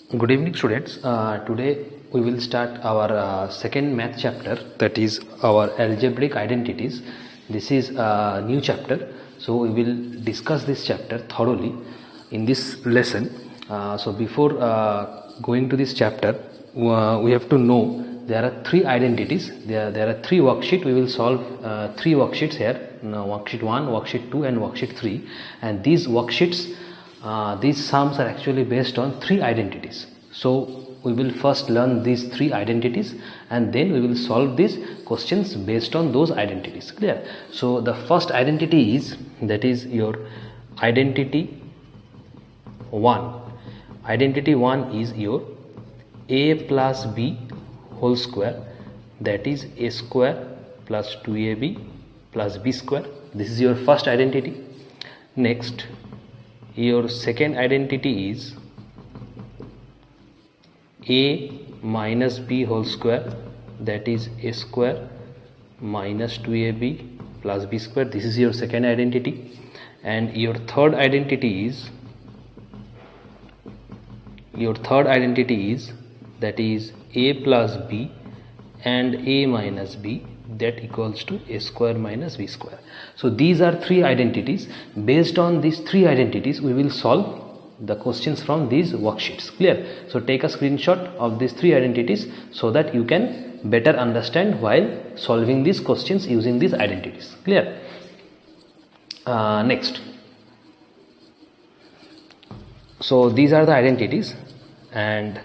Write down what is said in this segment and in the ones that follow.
Good evening, students. Today we will start our second math chapter, that is our algebraic identities. This is a new chapter, so we will discuss this chapter thoroughly in this lesson. So before going to this chapter, we have to know there are three identities. There are three worksheets. We will solve three worksheets here. Worksheet 1, worksheet 2 and worksheet 3, and these worksheets, these sums are actually based on three identities. So we will first learn these three identities and then we will solve these questions based on those identities. Clear? So the first identity is, that is your identity 1. Identity 1 is your a plus b whole square, that is a square plus 2ab plus b square. This is your first identity. Next, your second identity is a minus b whole square, that is a square minus 2ab plus b square. This is your second identity. And your third identity is that is a plus b and a minus b, that equals to a square minus b square. So these are three identities. Based on these three identities we will solve the questions from these worksheets. Clear? So take a screenshot of these three identities so that you can better understand while solving these questions using these identities. Clear? Next, so these are the identities, and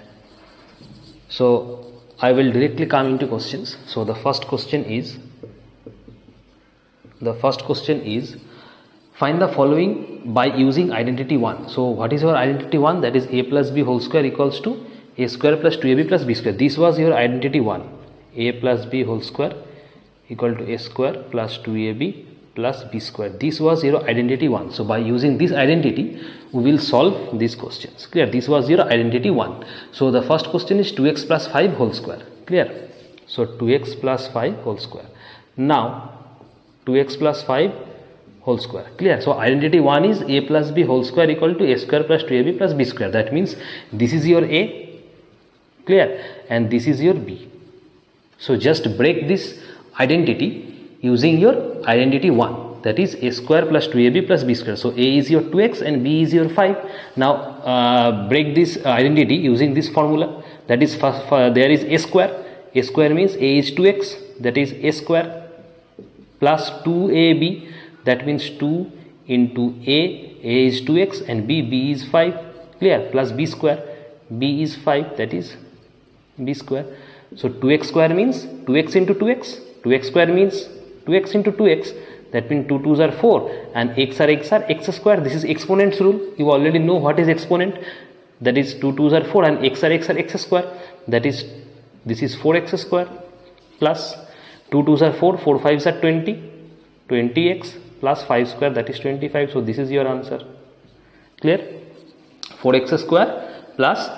so I will directly come into questions. So the first question is find the following by using identity 1. So what is your identity 1? That is a plus b whole square equals to a square plus 2ab plus b square. This was your identity 1. A plus b whole square equal to a square plus 2ab plus b square. This was your identity 1. So by using this identity we will solve these questions. Clear? This was your identity 1. So the first question is 2x plus 5 whole square. Clear? So 2x plus 5 whole square. Now 2x plus 5 whole square. Clear? So identity 1 is a plus b whole square equal to a square plus 2ab plus b square. That means this is your a. Clear? And this is your b. So just break this identity using your identity 1, that is a square plus 2ab plus b square. So a is your 2x and b is your 5. Now break this identity using this formula, that is there is a square. A square means a is 2x, that is a square plus 2ab, that means 2 into a is 2x, and b is 5. Clear? Plus b square, b is 5, that is b square. So 2x square means 2x into 2x, 2x square means 2x into 2x, that means 2 2s are 4, and x are x square. This is exponents rule. You already know what is exponent, that is 2 2s are 4 and x are x square, that is this is 4x square plus 2 2s are 4, 4 5s are 20x plus 5 square, that is 25. So this is your answer. Clear? 4x square plus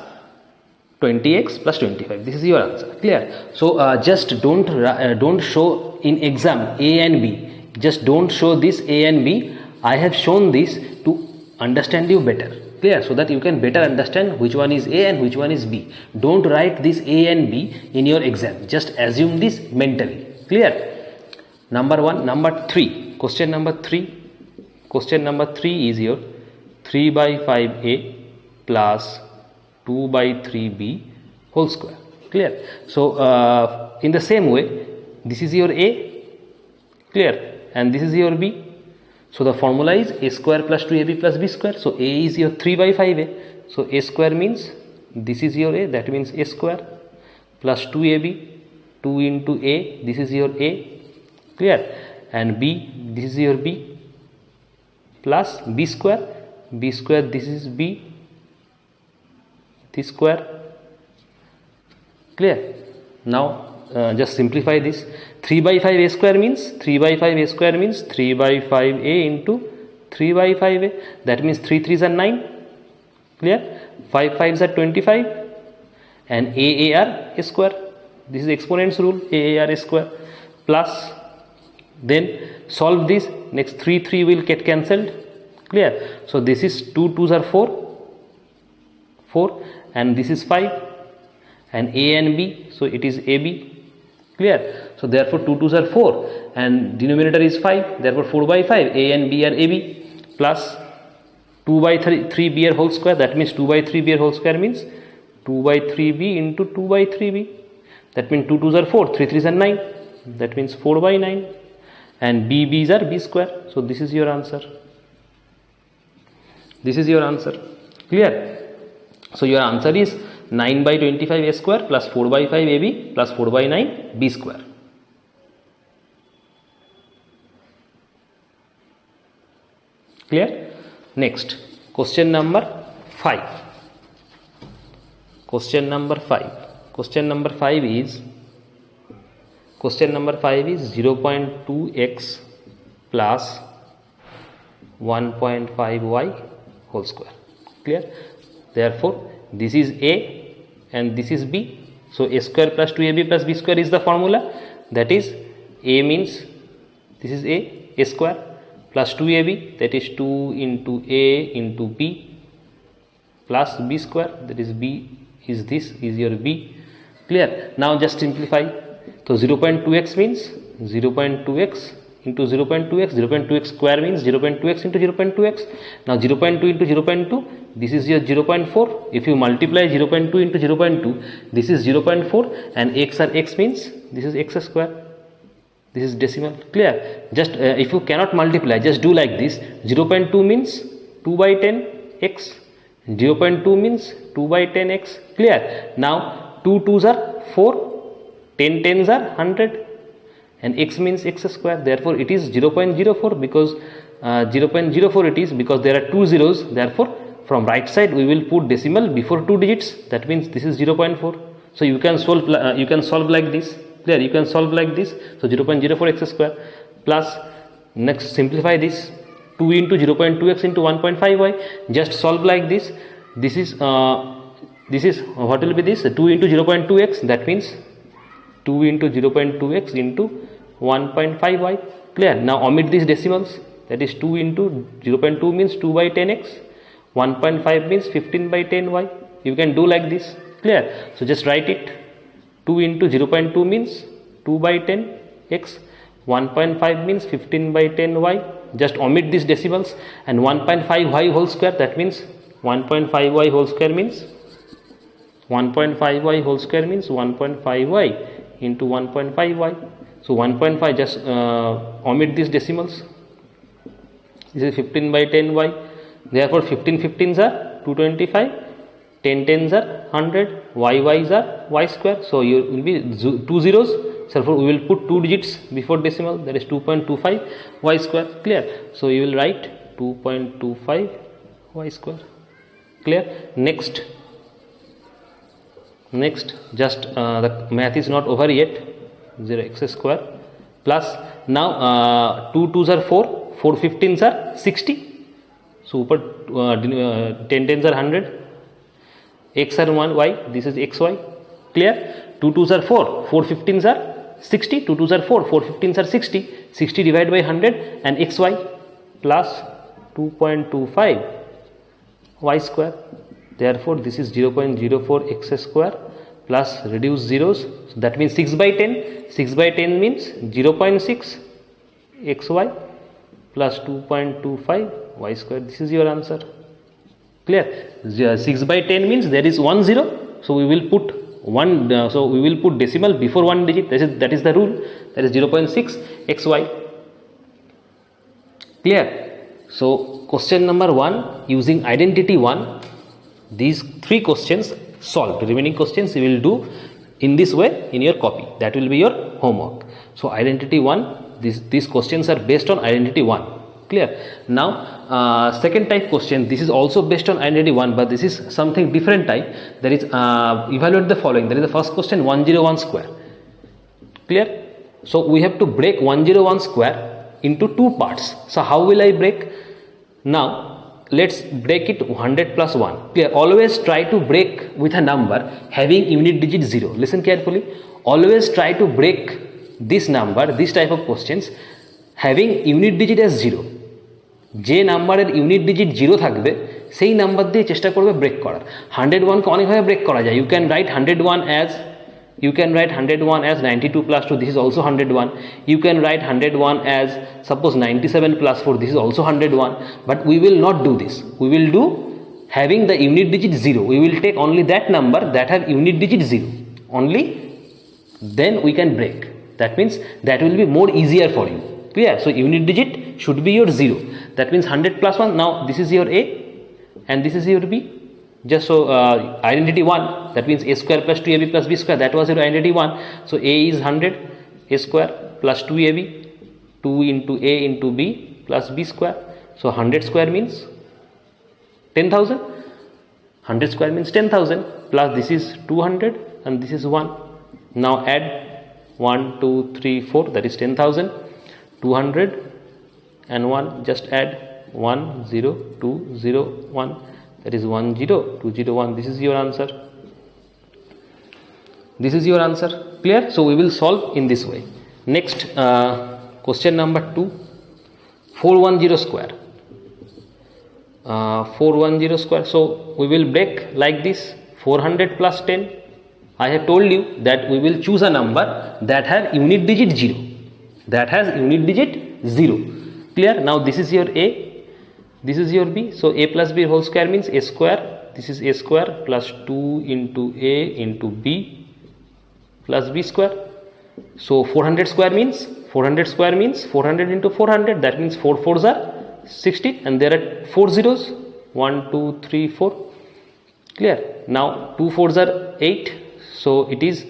20x plus 25. This is your answer. Clear? So just don't show in exam a and b. Just don't show this a and b. I have shown this to understand you better. Clear? So that you can better understand which one is a and which one is b. Don't write this a and b in your exam. Just assume this mentally. Clear? Number 1. Number 3. Question number 3. Question number 3 is your 3 by 5a plus 2 by 3b whole square. Clear? So in the same way, this is your a. Clear? And this is your b. So the formula is a square plus 2ab plus b square. So a is your 3 by 5a. So a square means this is your a, that means a square plus 2ab, 2 into a, this is your a. Clear? And b, this is your b, plus b square, this is b, this square. Clear? Now just simplify this. 3 by 5 a square means 3 by 5 a square means 3 by 5a into 3 by 5a, that means 3 3s are 9. Clear? 5 5s are 25, and a are a square. This is exponents rule, a are a square, plus then solve this. Next 3 will get cancelled. Clear? So this is 2 2s are 4, 4, and this is 5, and A and B, so it is AB. Clear? So therefore 2 2s are 4, and denominator is 5, therefore 4 by 5, A and B are AB, plus 2 by 3b whole square, that means 2 by 3b whole square means 2 by 3b into 2 by 3b, that means 2 2s are 4, 3 3s are 9, that means 4 by 9, and b's are b square. So this is your answer. This is your answer. Clear? So your answer is 9 by 25 a square plus 4 by 5 ab plus 4 by 9 b square. Clear? Next, question number 5. Question number 5. Question number 5 is 0.2x plus 1.5y whole square. Clear? Therefore, this is a and this is b. So a square plus 2ab plus b square is the formula. That is, a means this is a square plus 2ab, that is 2 into a into b, plus b square, that is b is this, is your b. Clear? Now just simplify. So 0.2x means 0.2x into 0.2x, 0.2x square means 0.2x into 0.2x. Now 0.2 into 0.2, this is your 0.4. If you multiply 0.2 into 0.2, this is 0.4, and x and x means this is x square. This is decimal. Clear? Just if you cannot multiply, just do like this. 0.2 means 2 by 10 x, 0.2 means 2 by 10 x. Clear? Now 2 2s are 4, 10 10s are 100, and x means x square. Therefore it is 0.04, because 0.04 it is, because there are 2 zeros. Therefore from right side we will put decimal before 2 digits. That means this is 0.4. So you can solve like this. Clear? You can solve like this. So 0.04 x square plus, next simplify this, 2 into 0.2x into 1.5y. Just solve like this. This is what will be this? 2 into 0.2x, that means 2 into 0.2x into 1.5y. Clear? Now omit these decimals. That is 2 into 0.2 means 2 by 10x, 1.5 means 15 by 10y. You can do like this. Clear? So just write it. 2 into 0.2 means 2 by 10x, 1.5 means 15 by 10y. Just omit these decimals, and 1.5y whole square, that means 1.5y whole square means 1.5y whole square means 1.5y into 1.5y. So 1.5, just omit these decimals. This is 15 by 10y. Therefore 15 15s are 225, 10 10s are 100, y's are y square. So you will be 2 zeros. Therefore we will put 2 digits before decimal, that is 2.25 y square. Clear? So you will write 2.25 y square. Clear? Next, just the math is not over yet. 0x square plus, now 2 2s are 4, 4 15s are 60. So 10 10s are 100, x are 1 y, this is xy. Clear? 2 2s are 4, 4 15s are 60, 2 2s are 4, 4 15s are 60, 60 divided by 100, and xy plus 2.25 y square. Therefore this is 0.04 x square plus reduce zeros, so that means 6 by 10. 6 by 10 means 0.6 xy plus 2.25 y square. This is your answer. Clear? 6 by 10 means there is 1 zero, so we will put decimal before 1 digit. That is the rule. That is 0.6 xy. Clear? So question number 1, using identity 1, these 3 questions solved. Remaining questions you will do in this way in your copy. That will be your homework. So identity 1, these questions are based on identity 1. Clear? Now second type question, this is also based on identity 1, but this is something different type. That is, evaluate the following. That is the first question, 101 square. Clear? So we have to break 101 square into 2 parts. So how will I break? Now let's break it 100 plus 1. Clear? Always try to break with a number having unit digit 0. Listen carefully. Always try to break this number, this type of questions, having unit digit as 0. যে নাম্বারের unit digit 0 থাকবে সেই number দিয়ে চেষ্টা করবে break করার। 101কে অনেকভাবে break করা যায়। You can write 101 as 92 plus 2, this is also 101. You can write 101 as suppose 97 plus 4, this is also 101. But we will not do this. We will do having the unit digit 0. We will take only that number that have unit digit 0. Only then we can break. That means that will be more easier for you. Clear? So unit digit should be your 0. That means 100 plus 1. Now this is your A and this is your B. Just so identity 1, that means a square plus 2ab plus b square, that was your identity 1. So a is 100, a square plus 2ab, 2 into a into b plus b square. So 100 square means 10,000. 100 square means 10,000 plus this is 200 and this is 1. Now add 1, 2, 3, 4, that is 10,000. 200 and 1, just add 1, 0, 2, 0, 1. That is 1, 0, 2, 0, 1. This is your answer. This is your answer. Clear? So we will solve in this way. Next, question number 2. 410 square. 410 square. So we will break like this. 400 plus 10. I have told you that we will choose a number that has unit digit 0. That has unit digit 0. Clear? Now this is your A. This is your b. So a plus b whole square means a square. This is a square plus 2 into a into b plus b square. So 400 square means 400 into 400. That means 4 4s are 60 and there are 4 zeros. 1, 2, 3, 4. Clear? Now 2 4s are 8. So it is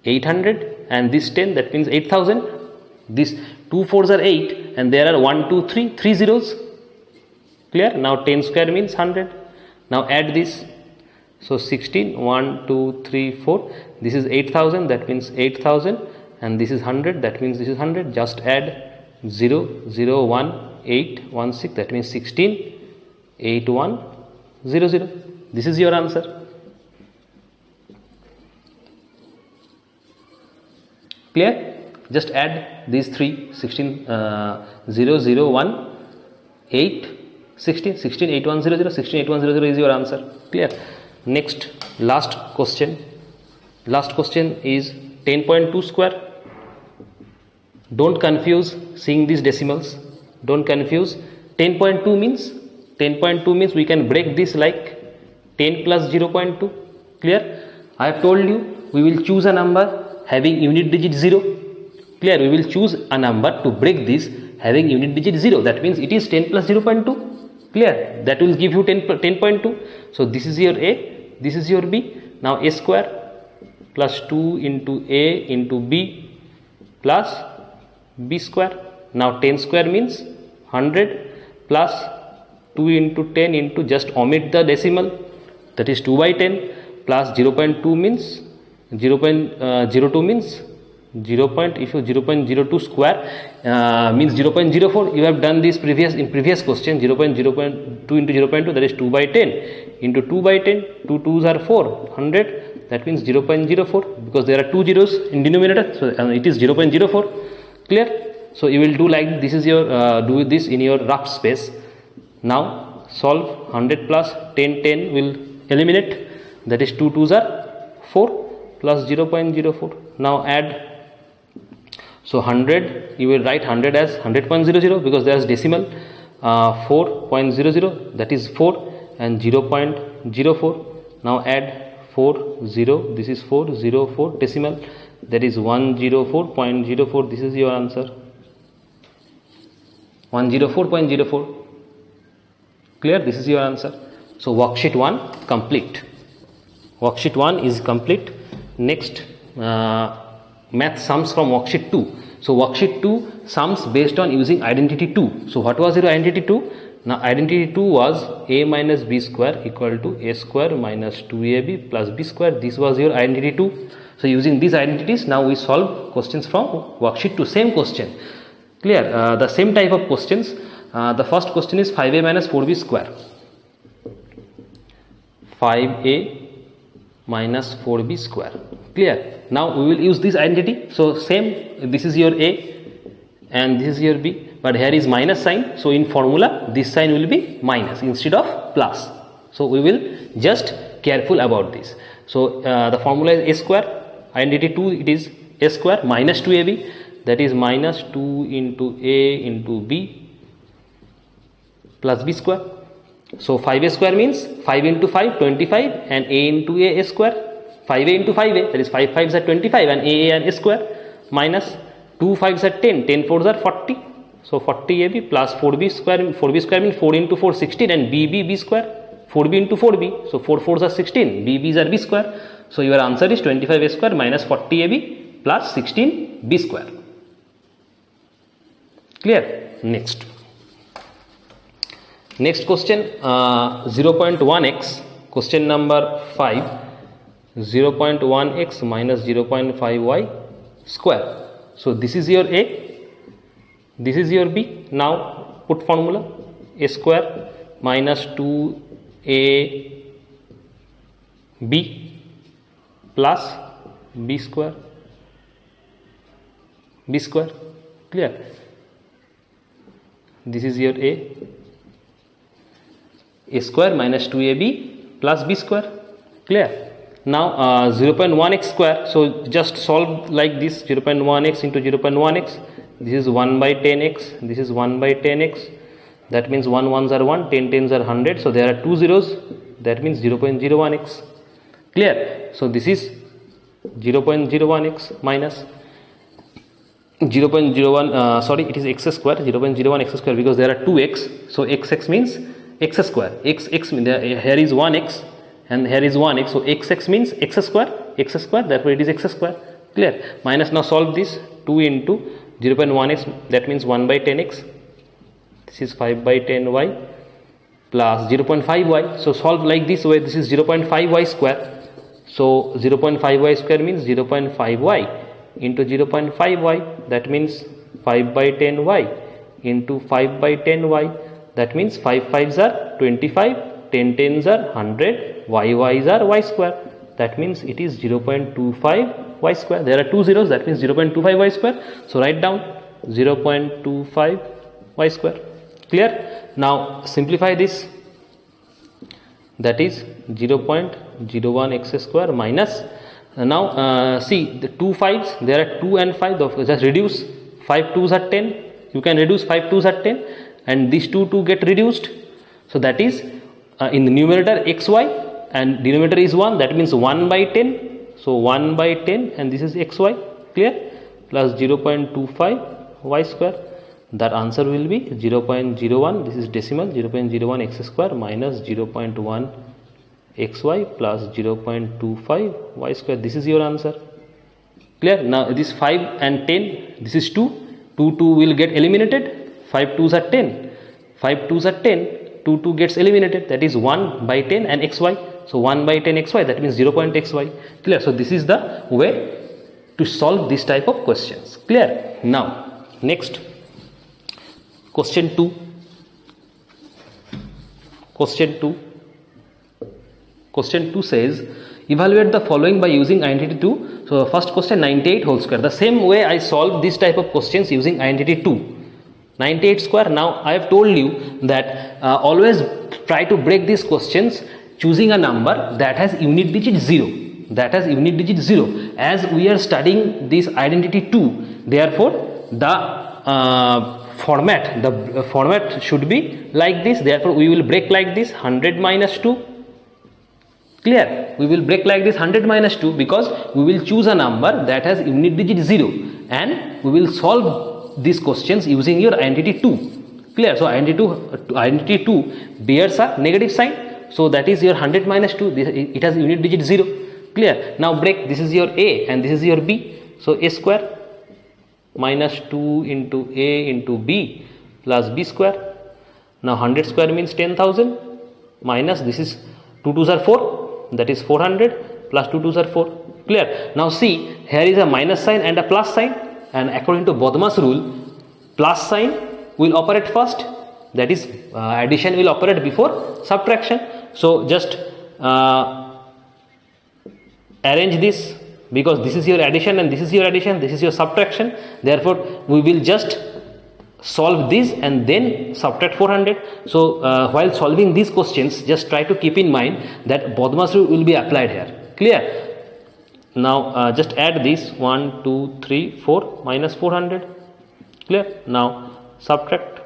800 and this 10, that means 8,000. This 2 4s are 8 and there are 1, 2, 3, 3 zeros. Clear? Now 10 square means 100. Now add this. So 16, 1, 2, 3, 4. This is 8,000, that means 8,000 and this is 100, that means this is 100. Just add 0, 0, 1, 8, 1, 6, that means 16, 8, 1, 0, 0. This is your answer. Clear? Just add these three, 16, 0, 0, 1, 8, 16, 16, 8, 1, 0, 0, 16, 8, 1, 0, 0 is your answer. Clear? Next, last question. Last question is 10.2 square. Don't confuse seeing these decimals. Don't confuse. 10.2 means we can break this like 10 plus 0.2. Clear? I have told you we will choose a number having unit digit 0. Clear? We will choose a number to break this having unit digit 0. That means it is 10 plus 0.2. Clear? That will give you 10.2. So this is your A, this is your B. Now a square plus 2 into a into b plus b square. Now 10 square means 100 plus 2 into 10 into, just omit the decimal, that is 2 by 10 plus 0.2 means 0.02 means 0.02 square means 0.04. You have done this in previous question. 0.02 into 0.2, that is 2 by 10 into 2 by 10. 2 2s are 4, 100. That means 0.04 because there are 2 zeros in denominator. So it is 0.04. Clear? So you will do like this is your do this in your rough space. Now solve 100 plus 10 10 will eliminate. That is 2 2s are 4 plus 0.04. Now add. So 100, you will write 100 as 100.00 because there is decimal. 4.00, that is 4 and 0.04. Now add 4 0, this is 4 0 4 decimal, that is 104.04. This is your answer. 104.04. Clear? This is your answer. So worksheet 1 complete. Worksheet 1 is complete. Next, math sums from worksheet 2. So worksheet 2 sums based on using identity 2. So what was your identity 2? Now identity 2 was a minus b square equal to a square minus 2ab plus b square. This was your identity 2. So using these identities, now we solve questions from worksheet 2. Same question. Clear? The same type of questions. The first question is 5a minus 4b square. 5a minus 4b square. Clear? Now we will use this identity. So same, this is your a and this is your b, but here is minus sign, so in formula this sign will be minus instead of plus. So we will just careful about this. So the formula is a square, identity 2, it is a square minus 2ab, that is minus 2 into a into b plus b square. So 5a square means 5 into 5 25 and a into a square, 5a into 5a, that is 5 5s are 25 and a and a square, minus 2 5s are 10, 10 4s are 40. So 40ab plus 4b square, 4b square means 4 into 4 16 and b square, 4b into 4b, so 4 4s are 16, b's are b square. So your answer is 25a square minus 40ab plus 16b square. Clear? Next question, 0.1x, question number 5, 0.1x minus 0.5y square. So this is your a, this is your b. Now put formula, a square minus 2ab plus b square, clear? This is your a square minus 2ab plus b square, clear? Now 0.1x square, so just solve like this, 0.1x into 0.1x, this is 1 by 10x, this is 1 by 10x, that means 1 1s are 1, 10 10s are 100, so there are 2 zeros, that means 0.01x, clear? So this is 0.01x minus 0.01, sorry, it is x square, 0.01 x square, because there are 2x, so x means x square, x means here is 1x and here is 1x, so x means x square, therefore it is x square, clear? Minus, now solve this, 2 into 0.1x, that means 1 by 10x, this is 5 by 10y plus 0.5y, so solve like this way, this is 0.5y square, so 0.5y square means 0.5y into 0.5y, that means 5 by 10y into 5 by 10y, that means 5 5s are 25, 10 10s are 100, y's are y square, that means it is 0.25 y square. There are 2 zeros, that means 0.25 y square, so write down 0.25 y square, clear? Now simplify this, that is 0.01 x square minus, now see the 2 5s, there are 2 and 5, just reduce, 5 2s are 10, you can reduce 5 2s are 10 and these 2 get reduced, so that is in the numerator xy and denominator is 1, that means 1 by 10, so 1 by 10 and this is xy, clear? Plus 0.25 y square, that answer will be 0.01, this is decimal, 0.01 x square minus 0.1 xy plus 0.25 y square, this is your answer, clear? Now this 5 and 10, this is 2 will get eliminated, 5 2s are 10, 5 2s are 10, 2 gets eliminated, that is 1 by 10 and xy, so 1 by 10 xy, that means 0.xy, clear? So this is the way to solve this type of questions, clear? Now next, question 2 says evaluate the following by using identity 2. So first question, 98 whole square, the same way I solve this type of questions using identity 2, 98 square. Now I have told you that always try to break these questions choosing a number that has unit digit 0, as we are studying this identity 2, therefore the format should be like this, therefore we will break like this, 100 minus 2, clear? We will break like this, 100 minus 2, because we will choose a number that has unit digit 0 and we will solve these questions using your identity 2, clear? So identity 2 bears a negative sign, so that is your 100 minus 2, it has unit digit 0, clear? Now break, this is your a and this is your b, so a square minus 2 into a into b plus b square. Now 100 square means 10,000 minus, this is 2 2s are 4, that is 400 plus 2 2s are 4, clear? Now see, here is a minus sign and a plus sign, and according to Bodmas rule, plus sign will operate first, that is addition will operate before subtraction. So just arrange this, because this is your addition and this is your addition, this is your subtraction, therefore we will just solve this and then subtract 400. So while solving these questions, just try to keep in mind that Bodmas rule will be applied here. Clear? Now just add this 1 2 3 4 minus 400. Clear? Now subtract.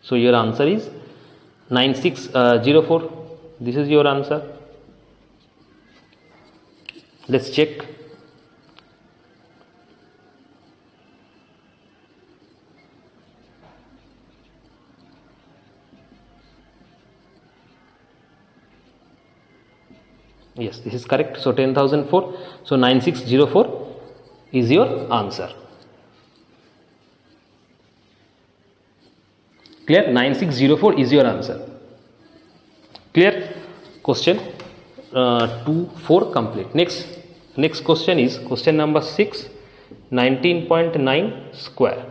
So your answer is 9604. This is your answer. Let's check. Yes, this is correct. So 10,004. So 9604 is your answer. Clear? 9604 is your answer. Clear? Question 2, 4 complete. Next question is question number 6, 19.9 square.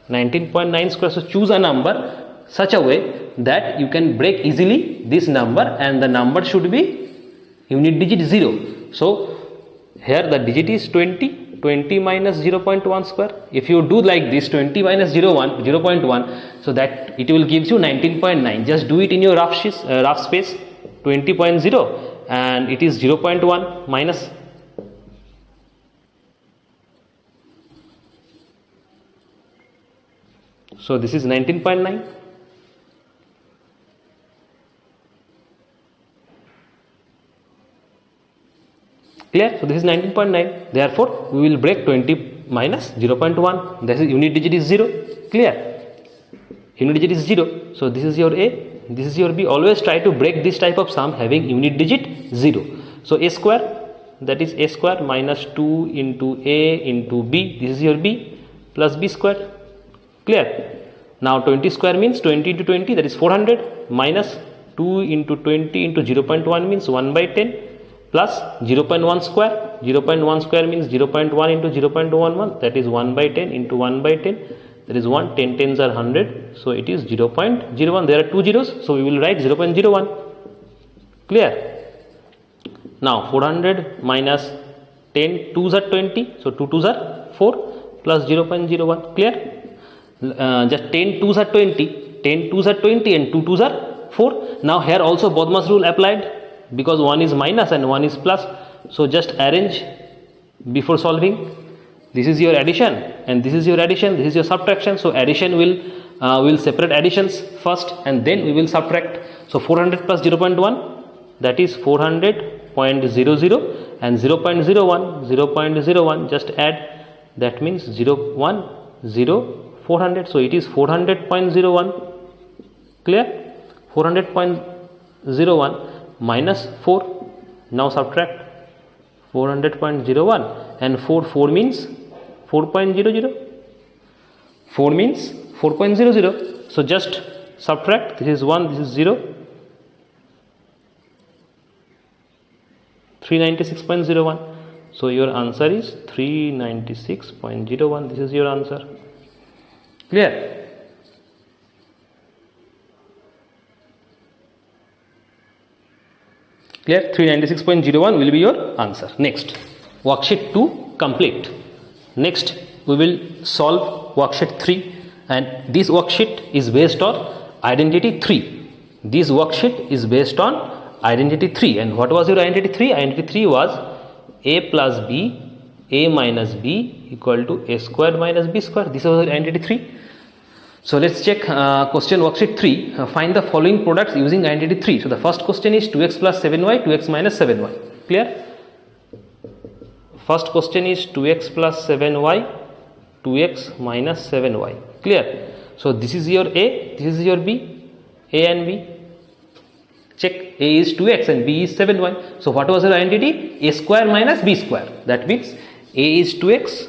19.9 square. So choose a number such a way that you can break easily this number, and the number should be unit digit 0. So here the digit is 20. 20 minus 0.1 square. If you do like this, 20 minus 0.1, so that it will gives you 19.9. Just do it in your rough space. 20.0 and it is 0.1 minus. So this is 19.9. Clear? So this is 19.9. Therefore, we will break 20 minus 0.1. That is unit digit is 0. Clear? Unit digit is 0. So this is your A. This is your B. Always try to break this type of sum having unit digit 0. So A square, that is A square minus 2 into A into B. This is your B plus B square. Clear? Now 20 square means 20 into 20, that is 400, minus 2 into 20 into 0.1 means 1 by 10. Plus 0.1 square. 0.1 square means 0.1 into 0.11, that is 1 by 10 into 1 by 10, that is 1. 10 tens are 100, so it is 0.01. There are two zeros, so we will write 0.01. Clear? Now 400 minus 10 2s are 20, so 2 2s are 4 plus 0.01. Clear? Just 10 2s are 20, 10 2s are 20 and 2 2s are 4. Now here also Bodmas rule applied, because one is minus and one is plus. So just arrange before solving. This is your addition and this is your addition, this is your subtraction. So addition will separate additions first and then we will subtract. So 400 plus 0.1, that is 400.00, and 0.01 just add, that means 400. So it is 400.01. Clear? 400.01 minus 4. Now subtract 400.01 and 4 means 4.00. 4 means 4.00. So just subtract. This is 1, this is 0. 396.01. So your answer is 396.01. This is your answer. Clear? Clear? 396.01 will be your answer. Next, worksheet 2 complete. Next, we will solve worksheet 3, and this worksheet is based on identity 3. This worksheet is based on identity 3. And what was your identity 3? Identity 3 was A plus B, A minus B equal to A square minus B square. This was your identity 3. So let's check question worksheet 3. Find the following products using identity 3. So the first question is 2x plus 7y, 2x minus 7y. Clear? First question is 2x plus 7y, 2x minus 7y. Clear? So this is your A, this is your B, A and B. Check, A is 2x and B is 7y. So what was your identity? A square minus B square. That means A is 2x,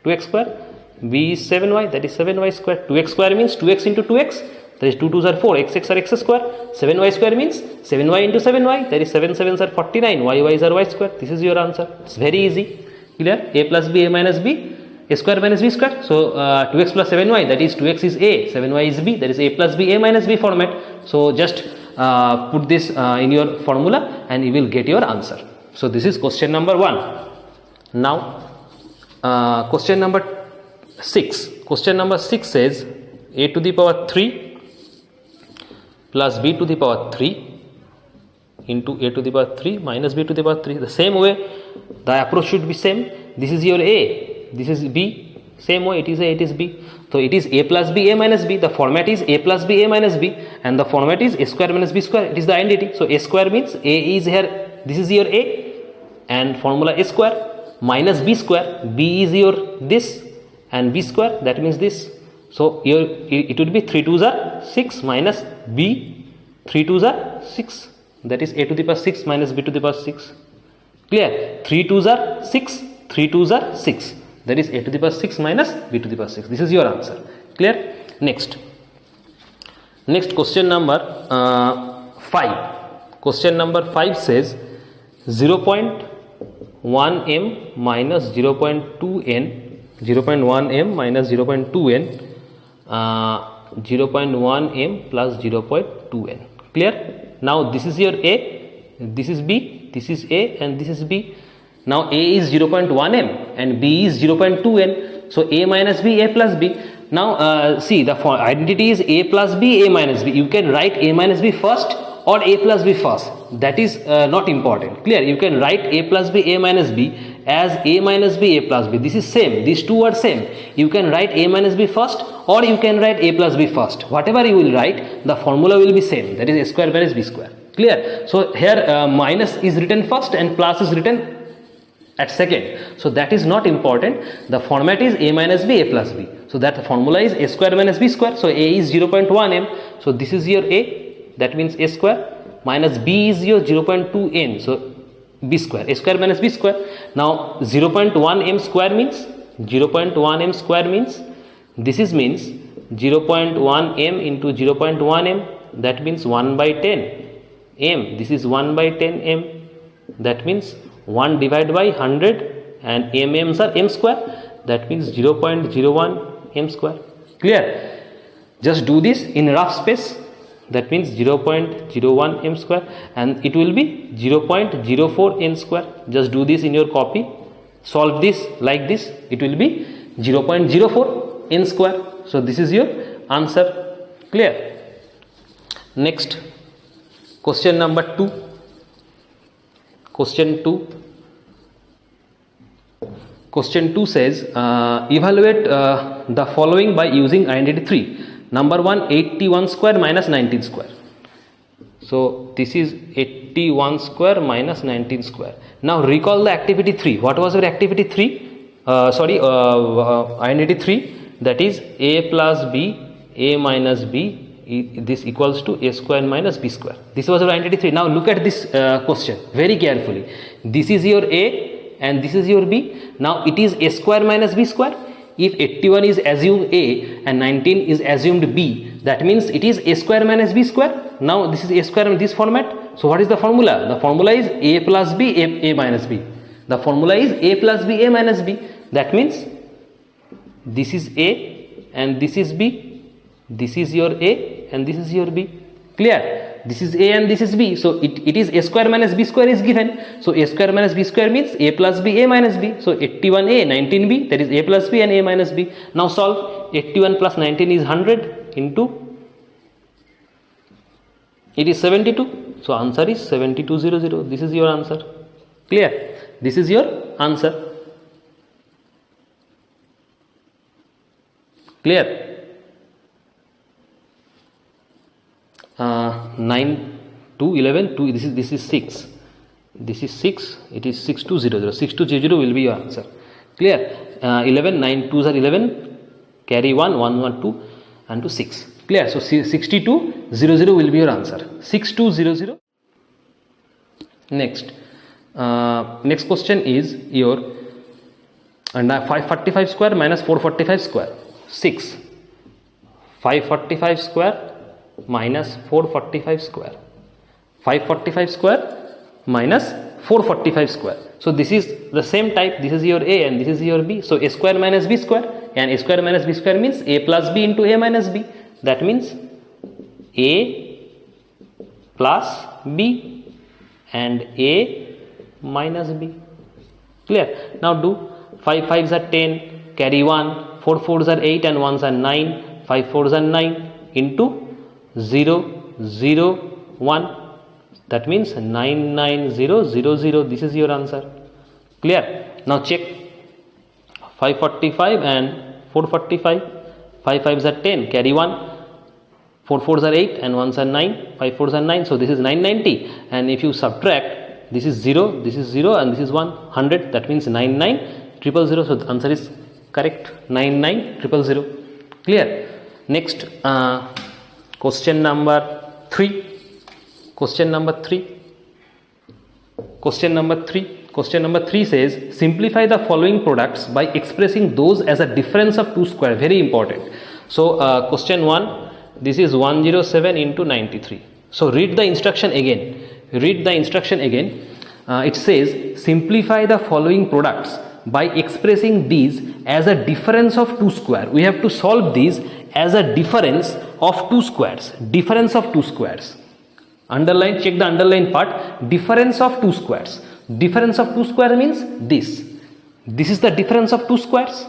2x square. B is 7y, that is 7y square. 2x square means 2x into 2x, that is 2 2s are 4, x are x square. 7y square means 7y into 7y, that is 7 7s are 49, y are y square. This is your answer. It's very easy. Clear? A plus B, A minus B, A square minus B square. So 2x plus 7y, that is 2x is A, 7y is B, that is A plus B, A minus B format. So just put this in your formula and you will get your answer. So this is question number 1. Now question number 6. Question number 6 says a to the power 3 plus b to the power 3 into a to the power 3 minus b to the power 3. The same way the approach should be same. This is your a, this is b, same way it is a, it is b. So it is a plus b, a minus b. The format is a plus b, a minus b, and the format is a square minus b square. It is the identity. So a square means a is here, this is your a, and formula a square minus b square, b is your this, and b square, that means this. So here it would be 3 2s are 6 minus b, 3 2s are 6, that is a to the power 6 minus b to the power 6. Clear? 3 2s are 6, 3 2s are 6, that is a to the power 6 minus b to the power 6. This is your answer. Clear? Next question number 5. Question number 5 says 0.1 m minus 0.2 n, 0.1 m minus 0.2 n, 0.1 m plus 0.2 n. Clear? Now this is your a, this is b, this is a, and this is b. Now a is 0.1 m and b is 0.2 n. So a minus b, a plus b. Now see, the identity is a plus b, a minus b. You can write a minus b first or a plus b first. That is not important. Clear? You can write a plus b, a minus b as a minus b, a plus b. This is same. These two are same. You can write a minus b first or you can write a plus b first. Whatever you will write, the formula will be same. That is a square minus b square. Clear? So here minus is written first and plus is written at second. So that is not important. The format is a minus b, a plus b. So that formula is a square minus b square. So a is 0.1 m. So this is your a. That means a square, minus b is your 0.2 n. So b square, a square minus b square. Now 0.1 m square means 0.1 m square means this is means 0.1 m into 0.1 m, that means 1 by 10 m. This is 1 by 10 m, that means 1 divided by 100, and m's are m square, that means 0.01 m square. Clear? Just do this in rough space. That means 0.01 m square, and it will be 0.04 n square. Just do this in your copy. Solve this like this. It will be 0.04 n square. So this is your answer. Clear? Next, question number 2. Question 2. Question 2 says evaluate the following by using identity 3. Number 1, 81 square minus 19 square. So this is 81 square minus 19 square. Now recall the activity 3. What was your activity 3? Identity 3, that is a plus b, a minus b, this equals to a square minus b square. This was your identity 3. Now look at this question very carefully. This is your a and this is your b. Now it is a square minus b square. If 81 is assumed a and 19 is assumed b, that means it is a square minus b square. Now this is a square in this format. So what is the formula? The formula is a plus b, a minus b. The formula is a plus b, a minus b. That means this is a and this is b. This is your a and this is your b. Clear? This is a and this is b. So it is a square minus b square is given. So a square minus b square means a plus b, a minus b. So 81a, 19b, that is a plus b and a minus b. Now solve. 81 plus 19 is 100 into, it is 72. So answer is 7200. This is your answer. Clear? This is your answer. Clear? 9 to 11 to this is 6. This is 6. It is 6200. 6200 will be your answer. Clear? 11, 9 2s are 11. Carry 1, 1 1 2 and to 6. Clear? So 6200 will be your answer. 6200. Next. Next question is your 545 square minus 445 square. 6. 545 square minus 445 square. 545 square minus 445 square. So this is the same type. This is your a and this is your b. So a square minus b square, and a square minus b square means a plus b into a minus b. That means a plus b and a minus b. Clear? Now do 5 5s are 10, carry 1, 4 4s are 8 and 1s are 9, 5 4s are 9 into 0 0 1, that means 99000. This is your answer. Clear? Now check 545 and 445. 5 5s are 10, carry 1, 4 4s are 8 and 1s are 9, 5 4s are 9, so this is 990, and if you subtract, this is 0, this is 0 and this is 100, that means 99000. So the answer is correct, 99000. Clear? Next, question number 3. Question number 3 says, simplify the following products by expressing those as a difference of two square. Very important. So question 1, this is 107 into 93. So read the instruction again. It says, simplify the following products by expressing these as a difference of two square. We have to solve these as a difference of two squares. Underline, check the underline part. Difference of two squares. Difference of two square means this. This is the difference of two squares.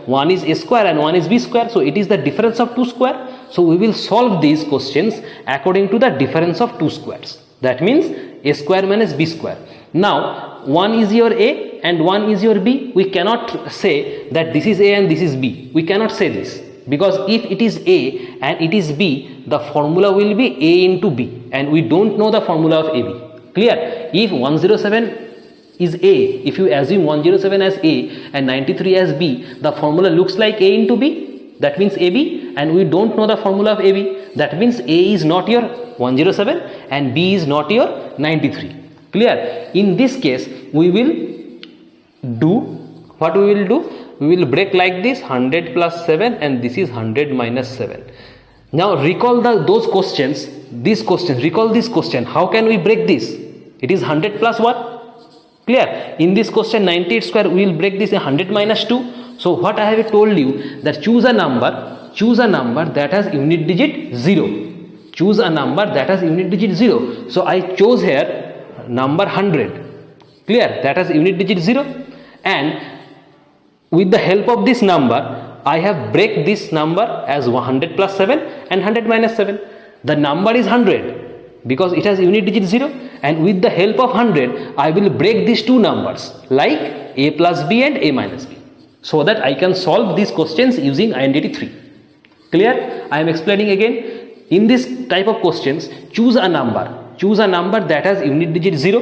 One is a square and one is b square. So it is the difference of two square. So we will solve these questions according to the difference of two squares. That means a square minus b square. Now one is your a and one is your b. We cannot say that this is a and this is b. We cannot say this, because if it is a and it is b, the formula will be a into b, and we don't know the formula of ab. Clear? If 107 is a, if you assume 107 as a and 93 as b, the formula looks like a into b, that means ab, and we don't know the formula of ab. That means a is not your 107 and b is not your 93. Clear? In this case, we will do what we will do. We will break like this, 100 plus 7 and this is 100 minus 7. Now recall those questions, recall this question. How can we break this? It is 100 plus what? Clear? In this question 98 square, we will break this 100 minus 2. So what I have told you, that choose a number that has unit digit 0. Choose a number that has unit digit 0. So I chose here number 100. Clear? That has unit digit 0, and with the help of this number, I have break this number as 100 plus 7 and 100 minus 7. The number is 100 because it has unit digit 0, and with the help of 100, I will break these two numbers like a plus b and a minus b, so that I can solve these questions using identity 3. Clear? I am explaining again. In this type of questions, choose a number that has unit digit 0.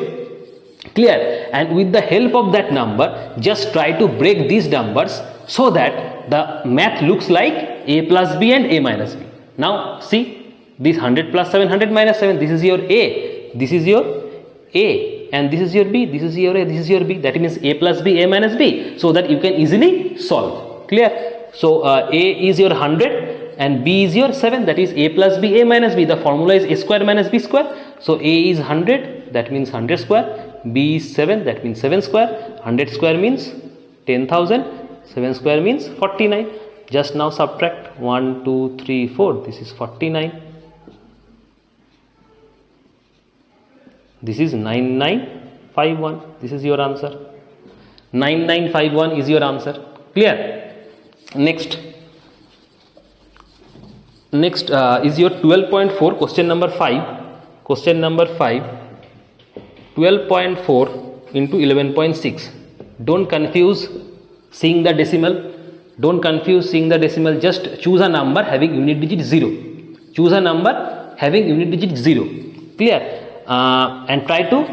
Clear? And with the help of that number, just try to break these numbers so that the math looks like a plus b and a minus b. Now see, this 100 plus 7, 100 minus 7, this is your a, this is your a, and this is your b, this is your a, this is your b. That means a plus b, a minus b, so that you can easily solve. Clear? So a is your 100 and b is your 7, that is a plus b, a minus b. The formula is a square minus b square. So a is 100, that means 100 square. B is 7, that means 7 square. 100 square means 10,000. 7 square means 49. Just now subtract 1, 2, 3, 4. This is 49. This is 9951. This is your answer. 9951 is your answer. Clear? Next is your 12.4, question number 5. Question number 5, 12.4 into 11.6. Don't confuse seeing the decimal. Just choose a number having unit digit 0. Clear? And try to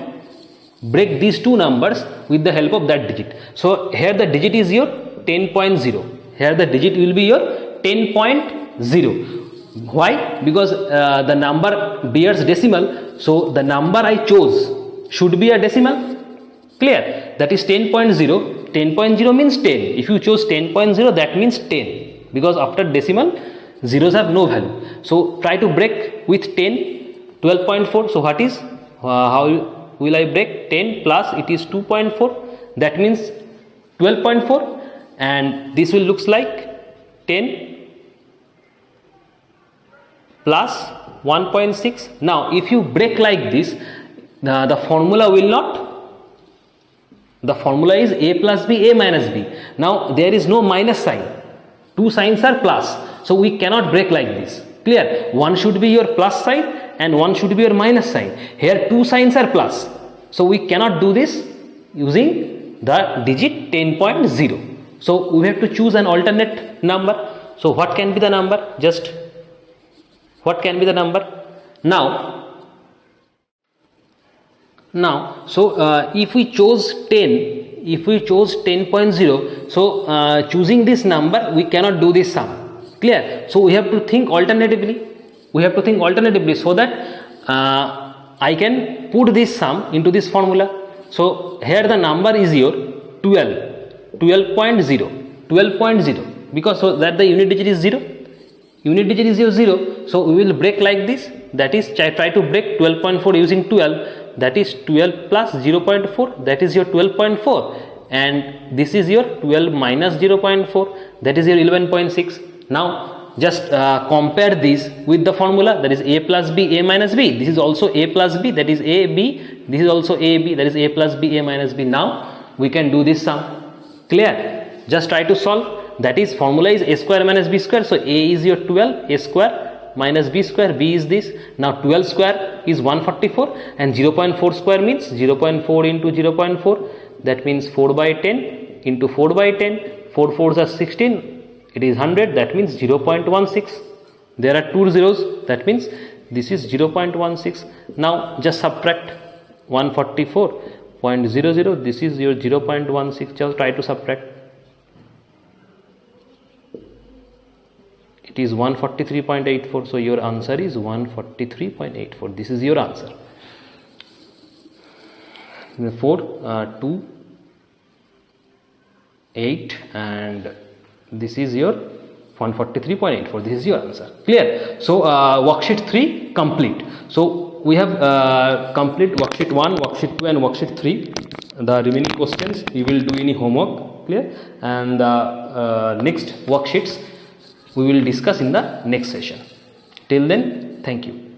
break these two numbers with the help of that digit. So here the digit is your 10.0. Here the digit will be your 10.0. Why? Because the number bears decimal, so the number I chose should be a decimal. Clear? That is 10.0. 10.0 means 10. If you chose 10.0, that means 10, because after decimal, zeros have no value. So try to break with 10. 12.4. So what is, how will I break? 10 plus it is 2.4, that means 12.4, and this will looks like 10 plus 1.6. Now if you break like this, the formula will not The formula is a plus b, a minus b. Now there is no minus sign, two signs are plus, so we cannot break like this. Clear? One should be your plus sign and one should be your minus sign. Here two signs are plus, so we cannot do this using the digit 10.0. So we have to choose an alternate number. So what can be the number? Just what can be the number? Now so if we chose 10, if we chose 10.0, so choosing this number we cannot do this sum. Clear? So we have to think alternatively. We have to think alternatively so that I can put this sum into this formula. So here the number is your 12.0, because so that the unit digit is 0. Unit digit is your 0, so we will break like this. That is, try to break 12.4 using 12. That is 12 plus 0.4, that is your 12.4, and this is your 12 minus 0.4, that is your 11.6. Now just compare this with the formula, that is a plus b, a minus b. This is also a plus b, that is a b. This is also a b, that is a plus b, a minus b. Now we can do this sum. Clear? Just try to solve. That is, formula is a square minus b square. So a is your 12, a square minus b square, b is this. Now 12 square is 144 and 0.4 square means 0.4 into 0.4, that means 4 by 10 into 4 by 10, 4 4s are 16, it is 100, that means 0.16. There are two zeros, that means this is 0.16. Now just subtract 144.00, this is your 0.16. Just try to subtract. It is 143.84. So your answer is 143.84. This is your answer. 4, 2, 8, and this is your 143.84. This is your answer. Clear? So worksheet 3 complete. So we have complete worksheet 1, worksheet 2 and worksheet 3. The remaining questions you will do any homework. Clear? And next worksheets we will discuss in the next session. Till then, thank you.